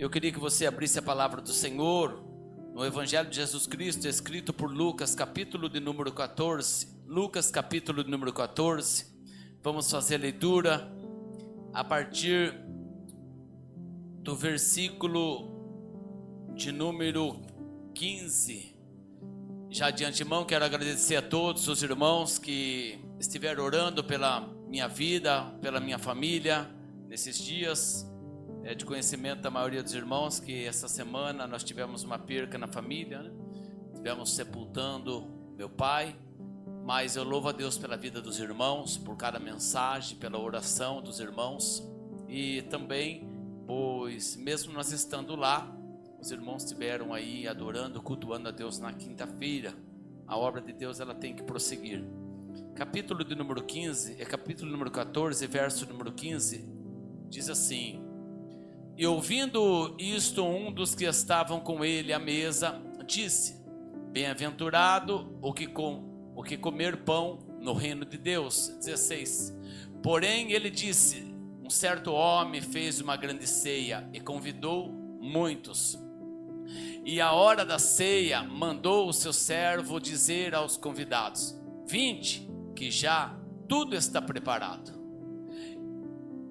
Eu queria que você abrisse a palavra do Senhor no Evangelho de Jesus Cristo, escrito por Lucas, capítulo de número 14. Lucas, capítulo de número 14. Vamos fazer a leitura a partir do versículo de número 15. Já de antemão quero agradecer a todos os irmãos que estiveram orando pela minha vida, pela minha família, nesses dias. É de conhecimento da maioria dos irmãos que essa semana nós tivemos uma perca na família, né? Tivemos sepultando meu pai, mas eu louvo a Deus pela vida dos irmãos, por cada mensagem, pela oração dos irmãos, e também, pois mesmo nós estando lá, os irmãos estiveram aí adorando, cultuando a Deus na quinta-feira. A obra de Deus ela tem que prosseguir. Capítulo de número 15, capítulo número 14, verso número 15, diz assim: E ouvindo isto, um dos que estavam com ele à mesa disse: Bem-aventurado o que comer pão no reino de Deus. 16. Porém ele disse: Um certo homem fez uma grande ceia e convidou muitos. E à hora da ceia mandou o seu servo dizer aos convidados: Vinde, que já tudo está preparado.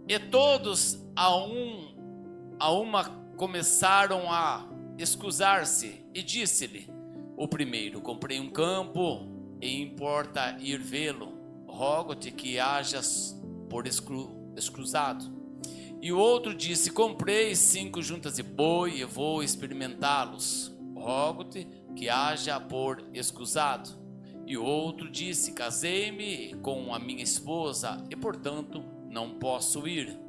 E todos a uma começaram a excusar-se, e disse-lhe o primeiro: Comprei um campo e importa ir vê-lo, rogo-te que hajas por escusado. E o outro disse: Comprei 5 juntas de boi e vou experimentá-los, rogo-te que haja por escusado. E o outro disse: Casei-me com a minha esposa e portanto não posso ir.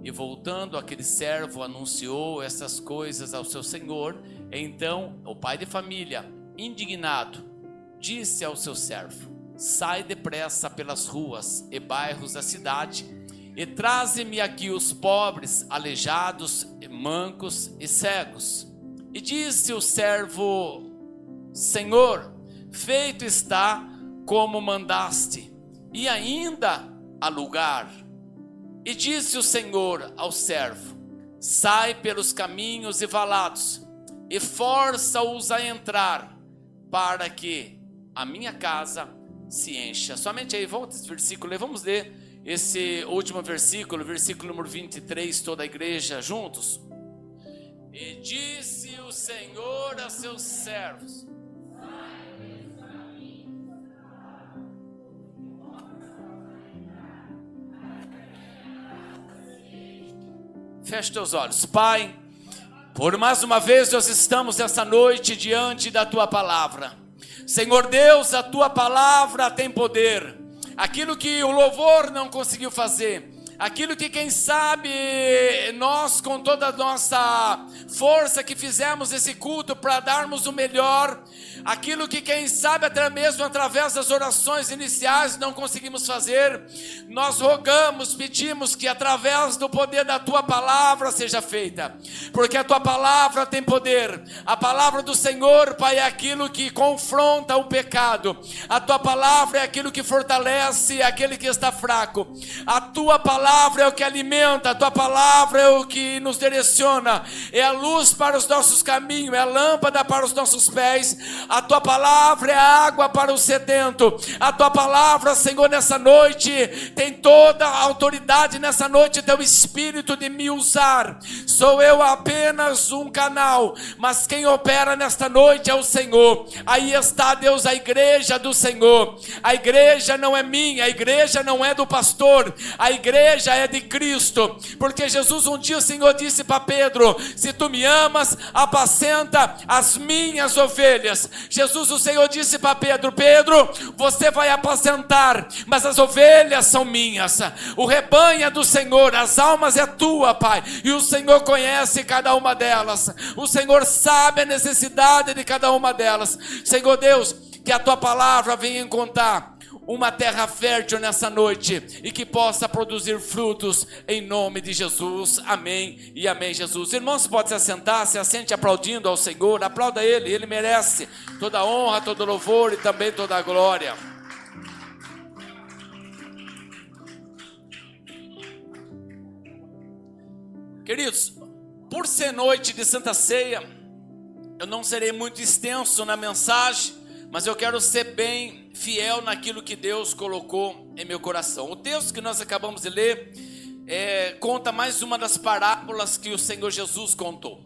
E voltando, aquele servo anunciou essas coisas ao seu senhor. Então o pai de família, indignado, disse ao seu servo: Sai depressa pelas ruas e bairros da cidade e traze-me aqui os pobres, aleijados, mancos e cegos. E disse o servo: Senhor, feito está como mandaste, e ainda há lugar. E disse o Senhor ao servo: Sai pelos caminhos e valados, e força-os a entrar, para que a minha casa se encha. Somente aí, volta esse versículo, vamos ler esse último versículo, versículo número 23, toda a igreja juntos. E disse o Senhor a seus servos: Feche teus olhos. Pai, por mais uma vez nós estamos essa noite diante da Tua Palavra. Senhor Deus, a Tua Palavra tem poder. Aquilo que o louvor não conseguiu fazer, aquilo que quem sabe nós com toda a nossa força que fizemos esse culto para darmos o melhor, aquilo que quem sabe até mesmo através das orações iniciais não conseguimos fazer, nós rogamos, pedimos que através do poder da Tua Palavra seja feita, porque a Tua Palavra tem poder. A Palavra do Senhor, Pai, é aquilo que confronta o pecado. A Tua Palavra é aquilo que fortalece aquele que está fraco. A Tua Palavra é o que alimenta. A Tua Palavra é o que nos direciona, é a luz para os nossos caminhos, é a lâmpada para os nossos pés. A Tua Palavra é a água para o sedento. A Tua Palavra, Senhor, nessa noite tem toda a autoridade. Nessa noite Teu Espírito de me usar. Sou eu apenas um canal, mas quem opera nesta noite é o Senhor. Aí está, Deus, a igreja do Senhor. A igreja não é minha, a igreja não é do pastor, a igreja é de Cristo, porque Jesus um dia, o Senhor disse para Pedro: se tu me amas, apacenta as minhas ovelhas. Jesus, o Senhor, disse para Pedro: Pedro, você vai apacentar, mas as ovelhas são minhas. O rebanho é do Senhor, as almas é tua, Pai, e o Senhor conhece cada uma delas. O Senhor sabe a necessidade de cada uma delas. Senhor Deus, que a Tua Palavra venha encontrar uma terra fértil nessa noite e que possa produzir frutos em nome de Jesus. Amém e amém, Jesus. Irmãos, pode se assentar, se assente aplaudindo ao Senhor. Aplauda Ele, Ele merece toda a honra, todo o louvor e também toda a glória. Queridos, por ser noite de Santa Ceia, eu não serei muito extenso na mensagem, mas eu quero ser bem fiel naquilo que Deus colocou em meu coração. O texto que nós acabamos de ler conta mais uma das parábolas que o Senhor Jesus contou.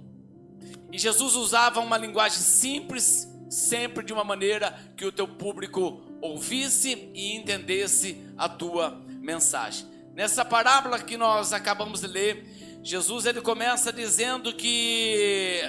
E Jesus usava uma linguagem simples, sempre de uma maneira que o teu público ouvisse e entendesse a tua mensagem. Nessa parábola que nós acabamos de ler, Jesus ele começa dizendo que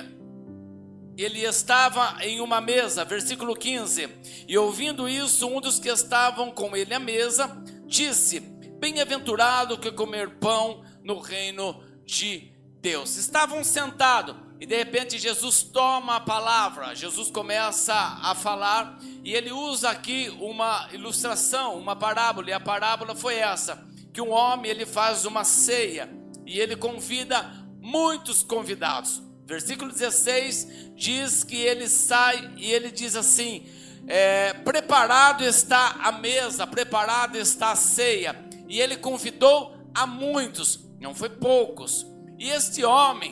ele estava em uma mesa, versículo 15, e ouvindo isso, um dos que estavam com ele à mesa, disse: bem-aventurado que comer pão no reino de Deus. Estavam sentados, e de repente Jesus toma a palavra, Jesus começa a falar, e ele usa aqui uma ilustração, uma parábola, e a parábola foi essa, que um homem ele faz uma ceia, e ele convida muitos convidados. Versículo 16 diz que ele sai e ele diz assim: preparado está a mesa, preparado está a ceia. E ele convidou a muitos, não foi poucos. E este homem,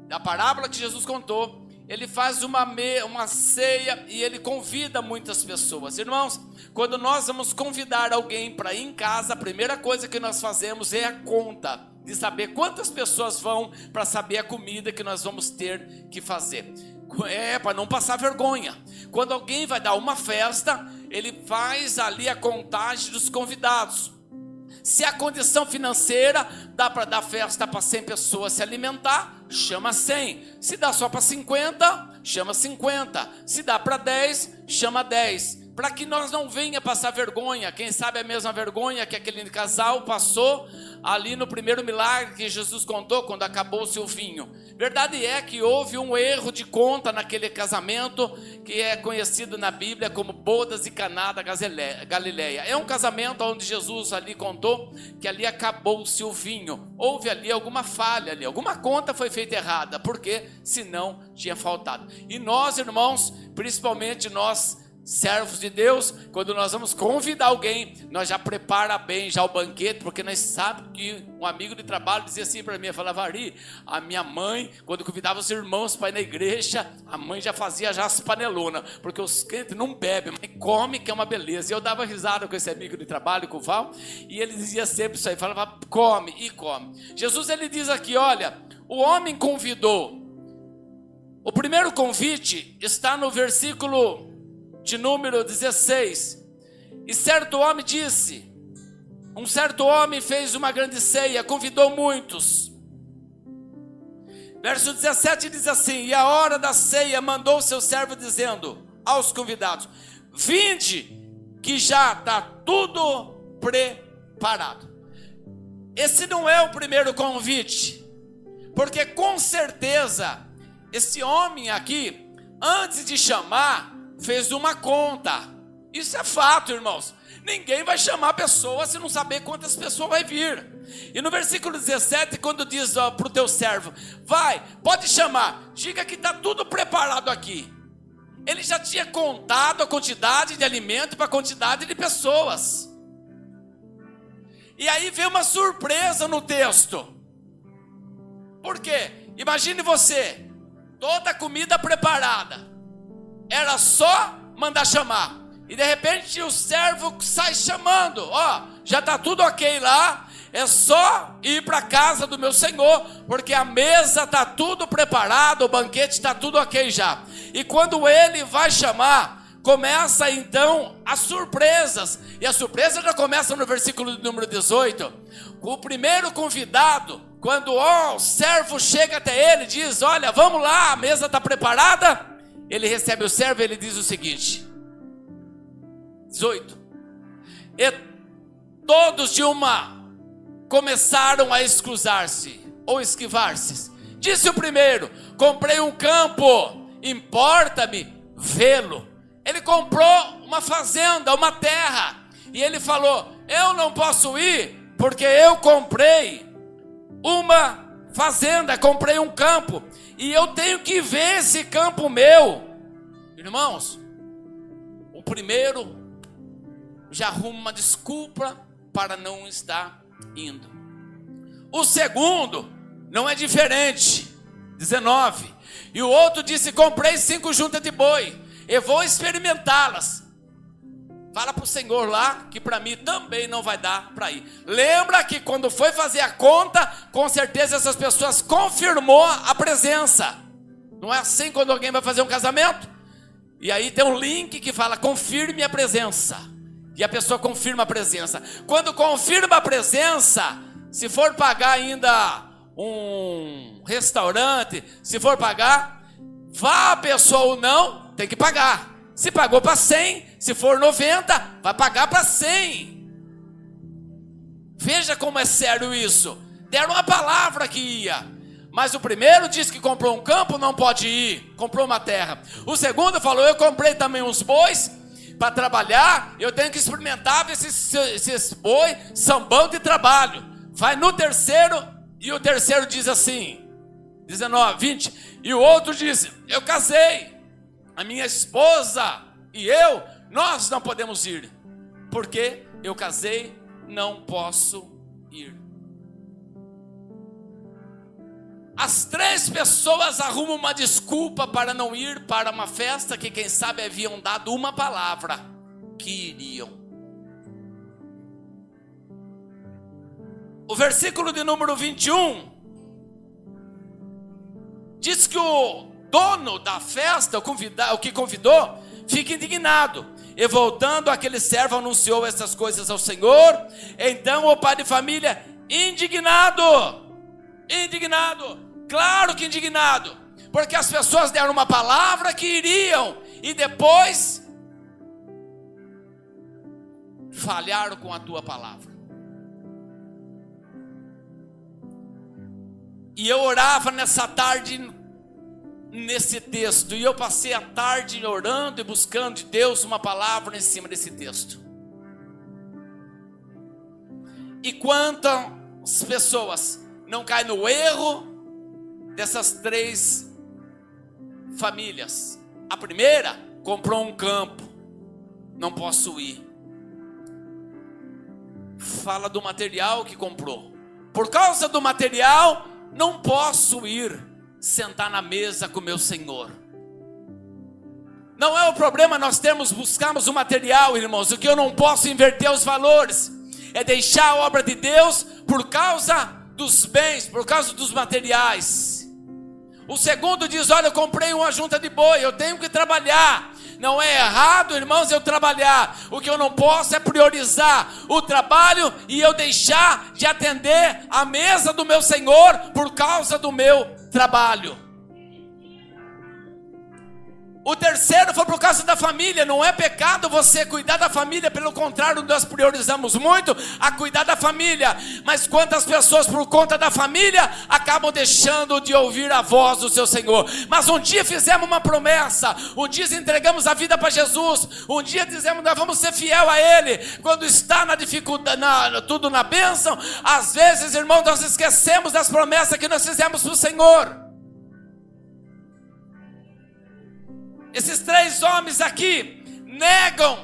da parábola que Jesus contou, ele faz uma ceia e ele convida muitas pessoas. Irmãos, quando nós vamos convidar alguém para ir em casa, a primeira coisa que nós fazemos é a conta de saber quantas pessoas vão, para saber a comida que nós vamos ter que fazer. Para não passar vergonha. Quando alguém vai dar uma festa, ele faz ali a contagem dos convidados. Se a condição financeira dá para dar festa para 100 pessoas se alimentar, chama 100. Se dá só para 50, chama 50. Se dá para 10, chama 10. Para que nós não venha passar vergonha. Quem sabe a mesma vergonha que aquele casal passou ali no primeiro milagre que Jesus contou, quando acabou-se o vinho. Verdade é que houve um erro de conta naquele casamento, que é conhecido na Bíblia como bodas de Caná da Galileia. É um casamento onde Jesus ali contou que ali acabou-se o vinho. Houve ali alguma falha ali, alguma conta foi feita errada, porque senão tinha faltado. E nós, irmãos, principalmente nós, servos de Deus, quando nós vamos convidar alguém, nós já prepara bem já o banquete, porque nós sabemos que um amigo de trabalho dizia assim para mim, falava: Ari, a minha mãe, quando convidava os irmãos para ir na igreja, a mãe já fazia já as panelonas, porque os crentes não bebem, mas come, que é uma beleza. E eu dava risada com esse amigo de trabalho, com o Val, e ele dizia sempre isso aí, falava: come e come. Jesus ele diz aqui, olha, o homem convidou. O primeiro convite está no versículo de número 16. E certo homem disse: um certo homem fez uma grande ceia, convidou muitos. Verso 17 diz assim: e a hora da ceia mandou seu servo dizendo aos convidados: vinde, que já está tudo preparado. Esse não é o primeiro convite, porque com certeza esse homem aqui, antes de chamar, fez uma conta. Isso é fato, irmãos. Ninguém vai chamar pessoas se não saber quantas pessoas vai vir. E no versículo 17, quando diz para o teu servo: vai, pode chamar, diga que está tudo preparado aqui. Ele já tinha contado a quantidade de alimento para a quantidade de pessoas. E aí veio uma surpresa no texto. Por quê? Imagine você, toda a comida preparada, era só mandar chamar. E de repente o servo sai chamando: ó, já está tudo ok lá, é só ir para a casa do meu senhor, porque a mesa está tudo preparado, o banquete está tudo ok já. E quando ele vai chamar, começa então as surpresas. E a surpresa já começa no versículo número 18. O primeiro convidado, quando o servo chega até ele, diz: olha, vamos lá, a mesa está preparada. Ele recebe o servo e ele diz o seguinte, 18: e todos de uma começaram a escusar-se ou esquivar-se. Disse o primeiro: comprei um campo, importa-me vê-lo. Ele comprou uma fazenda, uma terra, e ele falou: eu não posso ir, porque eu comprei uma fazenda, comprei um campo, e eu tenho que ver esse campo meu. Irmãos, o primeiro já arruma uma desculpa para não estar indo. O segundo não é diferente. 19. E o outro disse: comprei 5 juntas de boi, eu vou experimentá-las. Fala para o Senhor lá que para mim também não vai dar para ir. Lembra que quando foi fazer a conta, com certeza essas pessoas confirmou a presença. Não é assim quando alguém vai fazer um casamento? E aí tem um link que fala: confirme a presença. E a pessoa confirma a presença. Quando confirma a presença, se for pagar ainda um restaurante, se for pagar, vá a pessoa ou não, tem que pagar. Se pagou para 100, se for 90, vai pagar para 100. Veja como é sério isso. Deram uma palavra que ia. Mas o primeiro disse que comprou um campo, não pode ir. Comprou uma terra. O segundo falou: eu comprei também uns bois para trabalhar. Eu tenho que experimentar ver se esses bois são bons de trabalho. Vai no terceiro, e o terceiro diz assim, 19, 20. E o outro diz: eu casei, a minha esposa e eu, nós não podemos ir, porque eu casei, não posso ir. As 3 pessoas arrumam uma desculpa para não ir para uma festa que quem sabe haviam dado uma palavra que iriam. O versículo de número 21 diz que o dono da festa, o que convidou, fica indignado. E voltando, aquele servo anunciou essas coisas ao Senhor. Então o pai de família, indignado, claro que indignado, porque as pessoas deram uma palavra que iriam e depois falharam com a tua palavra. E eu orava nessa tarde nesse texto, e eu passei a tarde orando e buscando de Deus uma palavra em cima desse texto. E quantas pessoas não caem no erro dessas 3 famílias? A primeira comprou um campo, não posso ir. Fala do material que comprou. Por causa do material, não posso ir sentar na mesa com meu Senhor. Não é o problema nós buscarmos o material, irmãos. O que eu não posso inverter os valores é deixar a obra de Deus por causa dos bens, por causa dos materiais. O segundo diz: olha, eu comprei uma junta de boi, eu tenho que trabalhar. Não é errado, irmãos, eu trabalhar. O que eu não posso é priorizar o trabalho e eu deixar de atender a mesa do meu Senhor por causa do meu trabalho. O terceiro foi por causa da família. Não é pecado você cuidar da família, pelo contrário, nós priorizamos muito a cuidar da família. Mas quantas pessoas por conta da família acabam deixando de ouvir a voz do seu Senhor? Mas um dia fizemos uma promessa, um dia entregamos a vida para Jesus, um dia dizemos nós vamos ser fiel a Ele. Quando está na dificuldade, tudo na bênção, às vezes, irmão, nós esquecemos das promessas que nós fizemos para o Senhor. Esses 3 homens aqui negam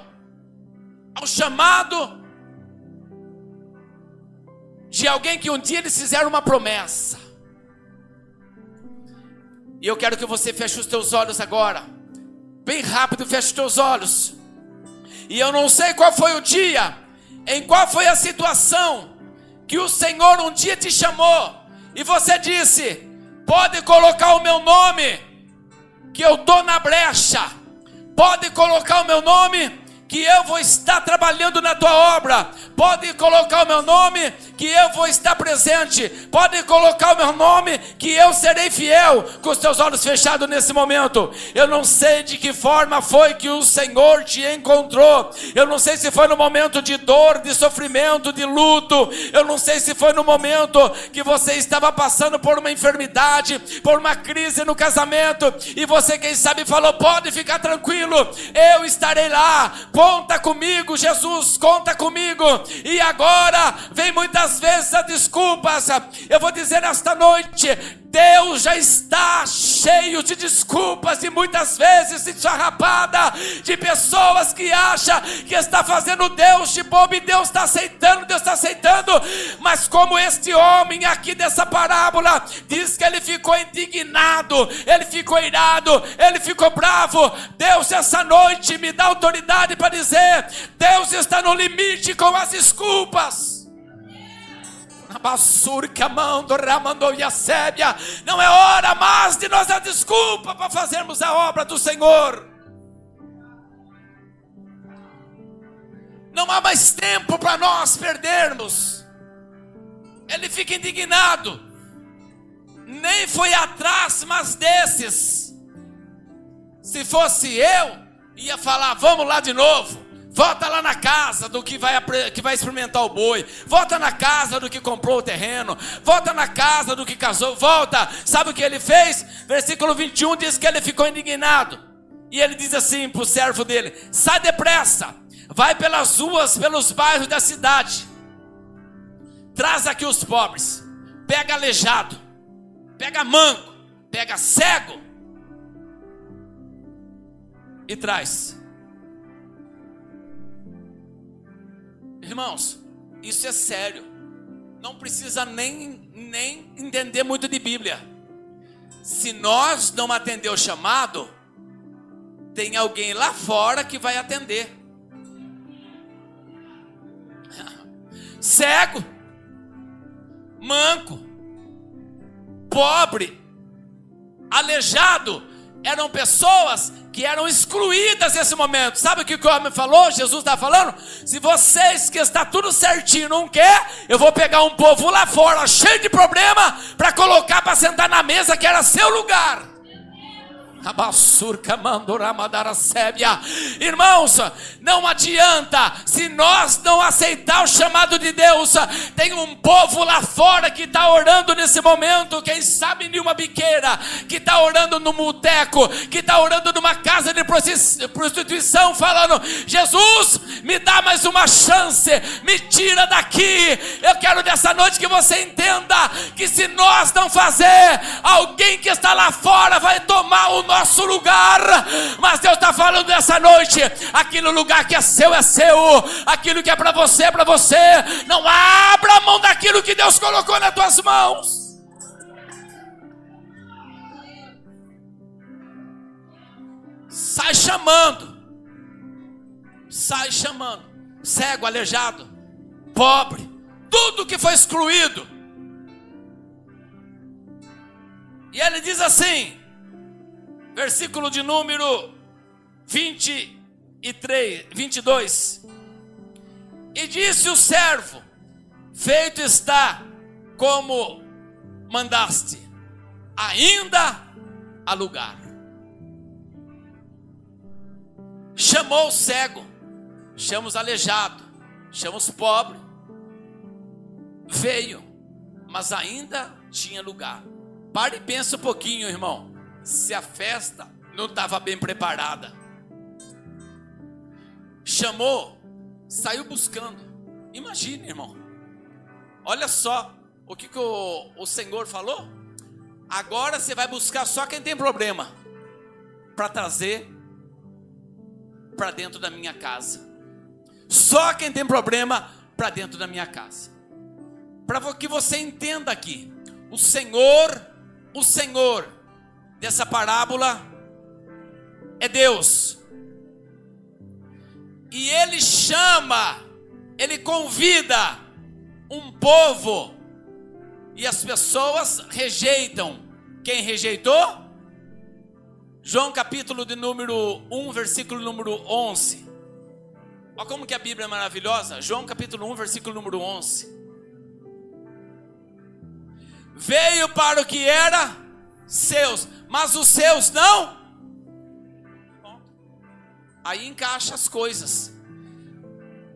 ao chamado de alguém que um dia eles fizeram uma promessa. E eu quero que você feche os teus olhos agora. Bem rápido, feche os teus olhos. E eu não sei qual foi o dia, em qual foi a situação que o Senhor um dia te chamou e você disse: pode colocar o meu nome, que eu estou na brecha. Pode colocar o meu nome, que eu vou estar trabalhando na tua obra. Pode colocar o meu nome, que eu vou estar presente. Pode colocar o meu nome, que eu serei fiel. Com os teus olhos fechados nesse momento. Eu não sei de que forma foi que o Senhor te encontrou. Eu não sei se foi no momento de dor, de sofrimento, de luto. Eu não sei se foi no momento que você estava passando por uma enfermidade, por uma crise no casamento, e você, quem sabe, falou: pode ficar tranquilo, eu estarei lá. Conta comigo, Jesus, conta comigo. E agora vem muitas vezes a desculpas. Eu vou dizer esta noite: Deus já está cheio de desculpas e muitas vezes esfarrapada de pessoas que acham que está fazendo Deus de bobo e Deus está aceitando, mas como este homem aqui dessa parábola diz que ele ficou indignado, ele ficou irado, ele ficou bravo. Deus essa noite me dá autoridade para dizer: Deus está no limite com as desculpas. Não é hora mais de nós dar desculpa para fazermos a obra do Senhor. Não há mais tempo para nós perdermos. Ele fica indignado. Nem foi atrás, mas desses. Se fosse eu, ia falar: vamos lá de novo. Volta lá na casa do que vai experimentar o boi. Volta na casa do que comprou o terreno. Volta na casa do que casou. Volta. Sabe o que ele fez? Versículo 21 diz que ele ficou indignado. E ele diz assim para o servo dele: sai depressa. Vai pelas ruas, pelos bairros da cidade. Traz aqui os pobres. Pega aleijado. Pega manco. Pega cego. E traz. Irmãos, isso é sério. Não precisa nem entender muito de Bíblia. Se nós não atender o chamado, tem alguém lá fora que vai atender. Cego, manco, pobre, aleijado, eram pessoas que eram excluídas nesse momento. Sabe o que o homem falou? Jesus está falando: se vocês que está tudo certinho não quer, eu vou pegar um povo lá fora cheio de problema para colocar para sentar na mesa que era seu lugar. Irmãos, não adianta. Se nós não aceitar o chamado de Deus, tem um povo lá fora que está orando nesse momento, quem sabe em uma biqueira, que está orando no boteco, que está orando numa casa de prostituição, falando: Jesus, me dá mais uma chance, me tira daqui. Eu quero dessa noite que você entenda que se nós não fazer, alguém que está lá fora vai tomar o nosso lugar. Mas Deus está falando dessa noite: aquele lugar que é seu, aquilo que é para você, é para você. Não abra mão daquilo que Deus colocou nas tuas mãos. Sai chamando, cego, aleijado, pobre, tudo que foi excluído. E ele diz assim, versículo de número 22. E disse o servo: feito está como mandaste, ainda há lugar. Chamou o cego, chama os aleijado, chama os pobres. Veio, mas ainda tinha lugar. Pare e pensa um pouquinho, irmão. Se a festa não estava bem preparada. Chamou, saiu buscando. Imagine, irmão. Olha só o que o Senhor falou. Agora você vai buscar só quem tem problema, para trazer para dentro da minha casa. Só quem tem problema para dentro da minha casa. Para que você entenda aqui, o Senhor dessa parábola é Deus. E Ele chama, Ele convida um povo, e as pessoas rejeitam. Quem rejeitou? João capítulo de número 1, versículo número 11. Olha como que a Bíblia é maravilhosa. João capítulo 1, versículo número 11. Veio para o que era seus, mas os seus não. Aí encaixa as coisas.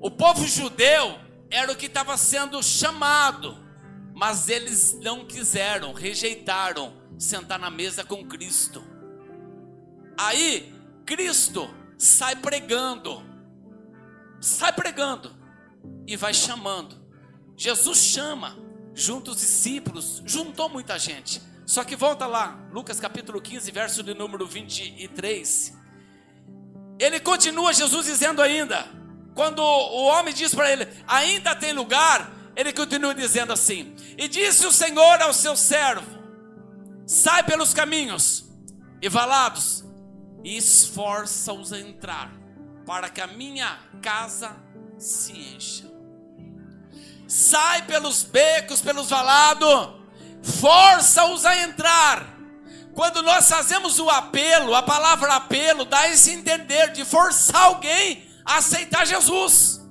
O povo judeu era o que estava sendo chamado, mas eles não quiseram, rejeitaram sentar na mesa com Cristo. Aí Cristo sai pregando e vai chamando. Jesus chama, junto os discípulos, juntou muita gente. Só que volta lá, Lucas capítulo 15, verso de número 23. Ele continua, Jesus dizendo ainda, quando o homem diz para ele, ainda tem lugar, ele continua dizendo assim, e disse o Senhor ao seu servo, sai pelos caminhos e valados, e esforça-os a entrar, para que a minha casa se encha. Sai pelos becos, pelos valados, força-os a entrar. Quando nós fazemos o apelo, a palavra apelo dá esse entender de forçar alguém a aceitar Jesus.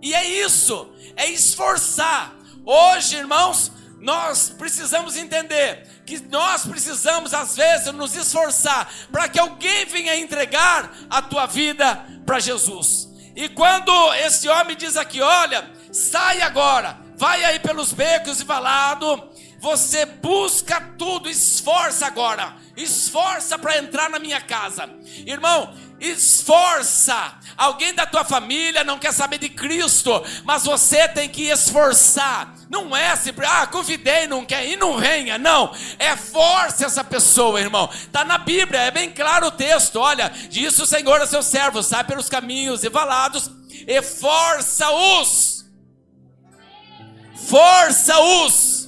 E é isso, é esforçar. Hoje, irmãos, nós precisamos entender que nós precisamos às vezes nos esforçar para que alguém venha entregar a tua vida para Jesus. E quando esse homem diz aqui, olha, sai agora, vai aí pelos becos e valados, você busca tudo, esforça agora, esforça para entrar na minha casa. Irmão, esforça. Alguém da tua família não quer saber de Cristo, mas você tem que esforçar. Não é sempre, convidei, não quer ir, não venha. Não, é força essa pessoa, irmão. Está na Bíblia, é bem claro o texto. Olha, disse o Senhor a seus servos, sai pelos caminhos e valados e força-os. Força-os.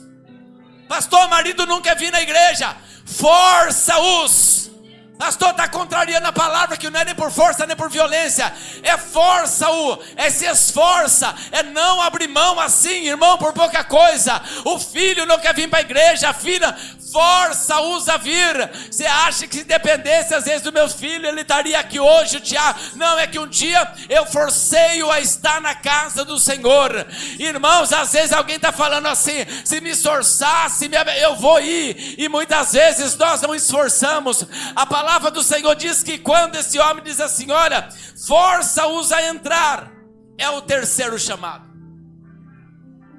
Pastor, marido não quer vir na igreja. Força-os. Pastor, está contrariando a palavra, que não é nem por força, nem por violência. É força-o, é se esforça, é não abrir mão assim, irmão, por pouca coisa. O filho não quer vir para a igreja, a filha, força-os a vir. Você acha que se dependesse às vezes do meu filho, ele estaria aqui hoje, o Tiago? Não, é que um dia eu forcei-o a estar na casa do Senhor. Irmãos, às vezes alguém está falando assim, se me esforçasse, eu vou ir. E muitas vezes nós não esforçamos. A palavra do Senhor diz que quando esse homem diz assim, olha, força-os a entrar, é o terceiro chamado.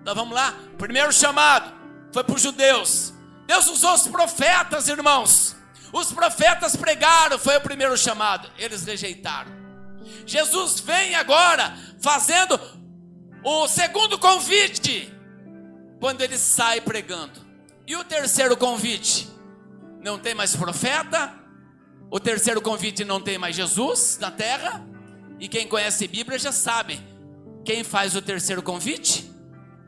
Então vamos lá, o primeiro chamado foi para os judeus. Deus usou os profetas, irmãos. Os profetas pregaram, foi o primeiro chamado. Eles rejeitaram. Jesus vem agora fazendo o segundo convite, quando ele sai pregando. E o terceiro convite? Não tem mais profeta. O terceiro convite, não tem mais Jesus na terra. E quem conhece a Bíblia já sabe. Quem faz o terceiro convite?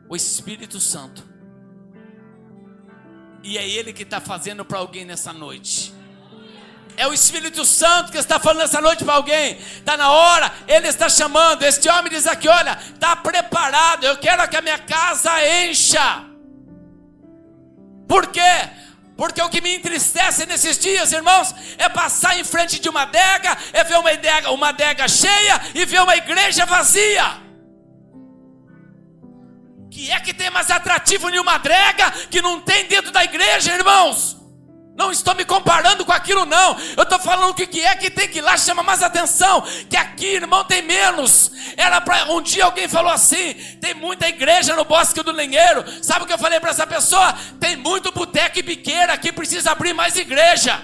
O Espírito Santo. E é Ele que está fazendo para alguém nessa noite. É o Espírito Santo que está falando nessa noite para alguém. Está na hora, Ele está chamando. Este homem diz aqui, olha, está preparado, eu quero que a minha casa encha. Por quê? Porque o que me entristece nesses dias, irmãos, é passar em frente de uma adega, é ver uma adega cheia e ver uma igreja vazia. Que é que tem mais atrativo em uma adega que não tem dentro da igreja, irmãos? Não estou me comparando com aquilo, não. Eu estou falando que é que tem que ir lá, chama mais atenção. Que aqui, irmão, tem menos. Um dia alguém falou assim, tem muita igreja no Bosque do Lenheiro. Sabe o que eu falei para essa pessoa? Tem muito boteco e biqueira aqui, precisa abrir mais igreja.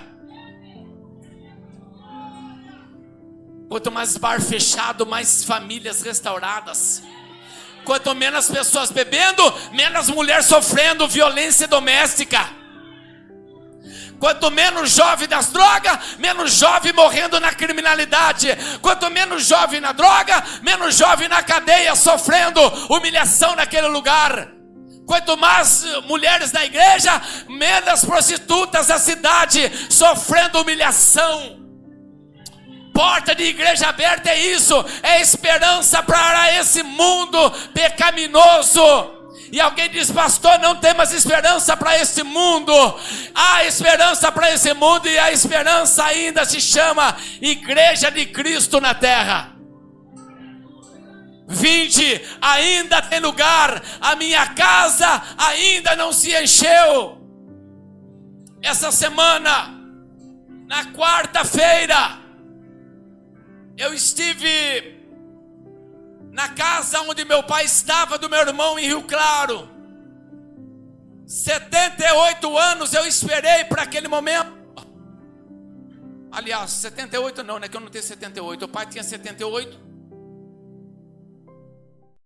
Quanto mais bar fechado, mais famílias restauradas. Quanto menos pessoas bebendo, menos mulher sofrendo violência doméstica. Quanto menos jovem das drogas, menos jovem morrendo na criminalidade. Quanto menos jovem na droga, menos jovem na cadeia, sofrendo humilhação naquele lugar. Quanto mais mulheres na igreja, menos prostitutas da cidade, sofrendo humilhação. Porta de igreja aberta é isso, é esperança para esse mundo pecaminoso. E alguém diz, pastor, não tem mais esperança para esse mundo. Há esperança para esse mundo, e a esperança ainda se chama Igreja de Cristo na terra. Vinde, ainda tem lugar, a minha casa ainda não se encheu. Essa semana, na quarta-feira, eu estive na casa onde meu pai estava, do meu irmão, em Rio Claro. 78 anos eu esperei para aquele momento. Aliás, 78 não, né? Que eu não tenho 78. O pai tinha 78.